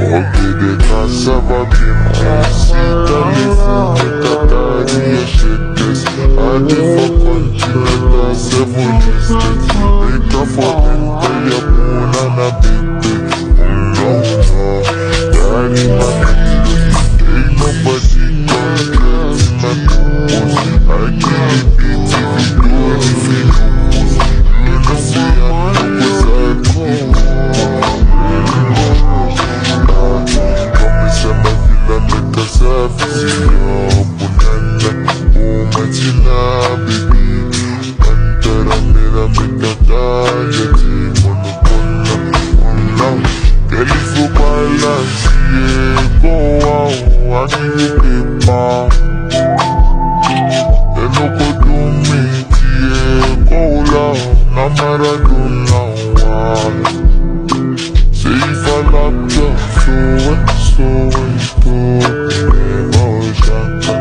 Ogede cassava piemcita, le fume catari e shekes. Adi for continental, 7 listed. Make a for enter ya puna na bibi. No, no, daddy my kilo. Ain't nobody gonna get in my purpose. I can't beat if you do it if you lose. You know say I know cause I cool. Sama vila meka safi yo punana umachina baby antara mera meka kaya ti monopona no kelifu balance ye go wow akini pepa eno ko dumi ye go la na maradona wow say if I love you so and so emotion.